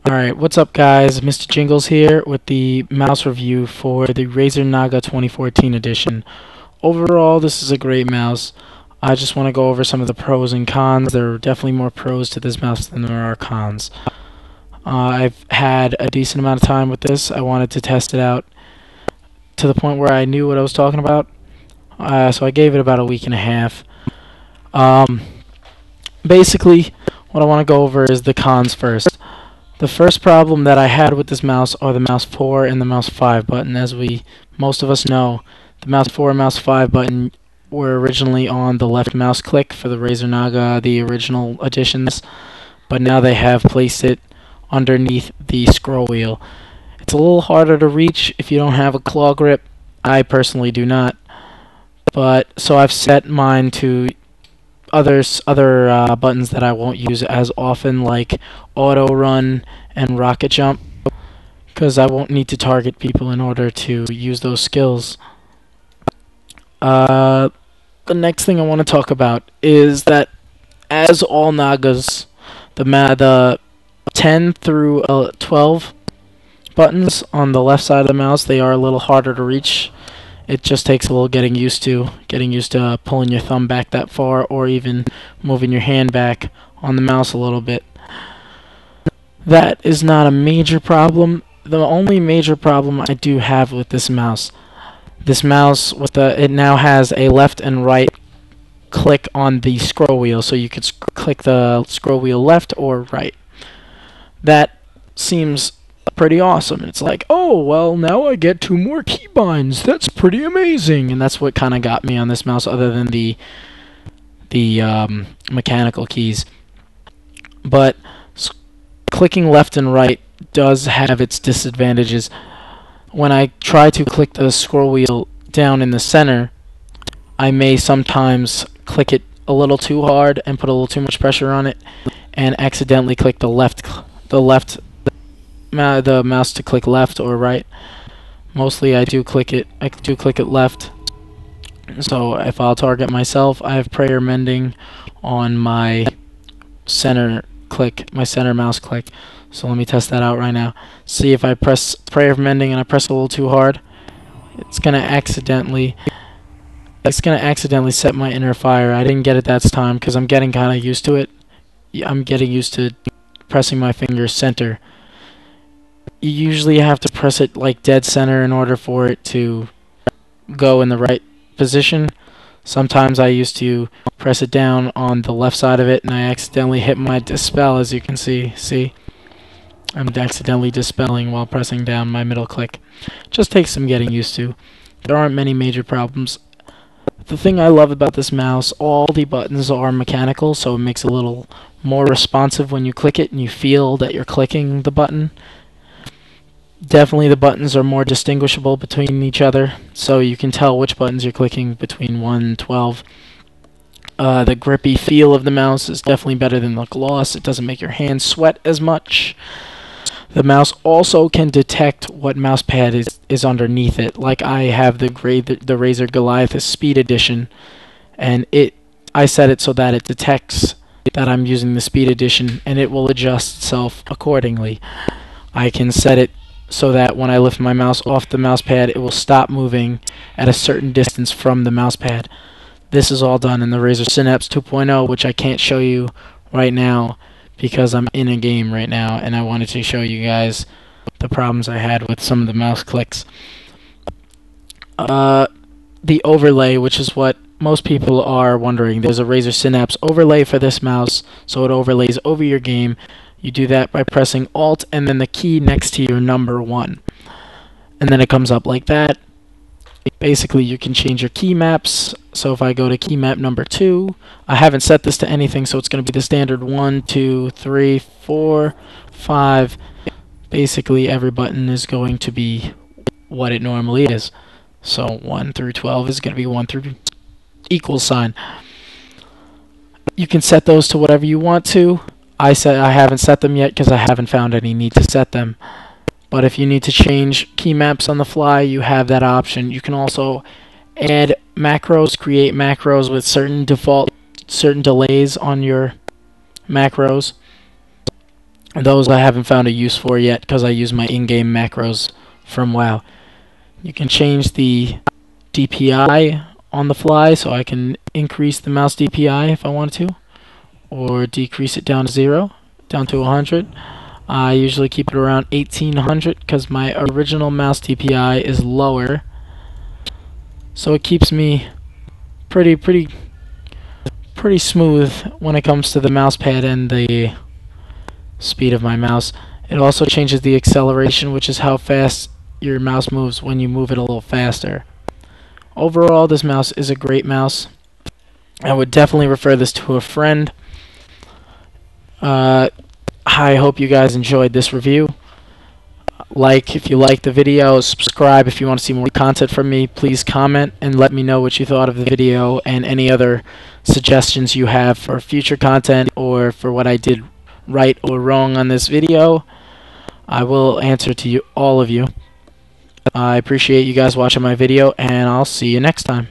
Alright, what's up guys? MisterJinglez here with the mouse review for the Razer Naga 2014 edition. Overall, this is a great mouse. I just want to go over some of the pros and cons. There are definitely more pros to this mouse than there are cons. I've had a decent amount of time with this. I wanted to test it out to the point where I knew what I was talking about. So I gave it about a week and a half. Basically, what I want to go over is the cons first. The first problem that I had with this mouse are the mouse 4 and the mouse 5 button. As most of us know, the mouse 4 and mouse 5 button were originally on the left mouse click for the Razer Naga, the original editions, but now they have placed it underneath the scroll wheel. It's a little harder to reach if you don't have a claw grip. I personally do not, but so I've set mine to other buttons that I won't use as often, like auto run and rocket jump, because I won't need to target people in order to use those skills. The next thing I want to talk about is that, as all Nagas, the 10 through 12 buttons on the left side of the mouse, they are a little harder to reach. It just takes a little getting used to pulling your thumb back that far, or even moving your hand back on the mouse a little bit. That is not a major problem. The only major problem I do have with this mouse it now has a left and right click on the scroll wheel, so you could click the scroll wheel left or right. That seems pretty awesome. It's like, oh, well, now I get 2 more keybinds. That's pretty amazing. And that's what kind of got me on this mouse, other than the mechanical keys. But clicking left and right does have its disadvantages. When I try to click the scroll wheel down in the center, I may sometimes click it a little too hard and put a little too much pressure on it, and accidentally click the mouse to click left or right. Mostly I do click it left. So if I'll target myself, I have prayer mending on my center mouse click. So let me test that out right now. See, if I press prayer mending and I press a little too hard, it's gonna accidentally set my inner fire. I didn't get it that time because I'm getting kind of used to it. I'm getting used to pressing my finger center. You usually have to press it like dead center in order for it to go in the right position. Sometimes I used to press it down on the left side of it, and I accidentally hit my dispel, as you can see. See? I'm accidentally dispelling while pressing down my middle click. Just takes some getting used to. There aren't many major problems. The thing I love about this mouse, all the buttons are mechanical, so it makes it a little more responsive when you click it and you feel that you're clicking the button. Definitely the buttons are more distinguishable between each other, so you can tell which buttons you're clicking between 1 and 12. The grippy feel of the mouse is definitely better than the gloss. It doesn't make your hands sweat as much. The mouse also can detect what mouse pad is underneath it. Like, I have the Razer Goliath Speed Edition, and I set it so that it detects that I'm using the Speed Edition, and it will adjust itself accordingly. I can set it so that when I lift my mouse off the mouse pad, it will stop moving at a certain distance from the mouse pad. This is all done in the Razer Synapse 2.0, which I can't show you right now because I'm in a game right now, and I wanted to show you guys the problems I had with some of the mouse clicks. The overlay, which is what most people are wondering. There's a Razer Synapse overlay for this mouse, so it overlays over your game. You do that by pressing Alt and then the key next to your number 1. And then it comes up like that. Basically, you can change your key maps. So if I go to key map number 2, I haven't set this to anything, so it's going to be the standard 1, 2, 3, 4, 5. Basically, every button is going to be what it normally is. So 1 through 12 is going to be 1 through equal sign. You can set those to whatever you want to. I haven't set them yet because I haven't found any need to set them. But if you need to change key maps on the fly, you have that option. You can also add macros, create macros with certain delays on your macros. Those I haven't found a use for yet because I use my in-game macros from WoW. You can change the DPI on the fly, so I can increase the mouse DPI if I want to, or decrease it down to 0, down to 100. I usually keep it around 1800 because my original mouse DPI is lower, so it keeps me pretty smooth when it comes to the mouse pad and the speed of my mouse. It also changes the acceleration, which is how fast your mouse moves when you move it a little faster. Overall, this mouse is a great mouse. I would definitely refer this to a friend. I hope you guys enjoyed this review. Like if you liked the video, subscribe if you want to see more content from me. Please comment and let me know what you thought of the video and any other suggestions you have for future content or for what I did right or wrong on this video. I will answer to you, all of you. I appreciate you guys watching my video, and I'll see you next time.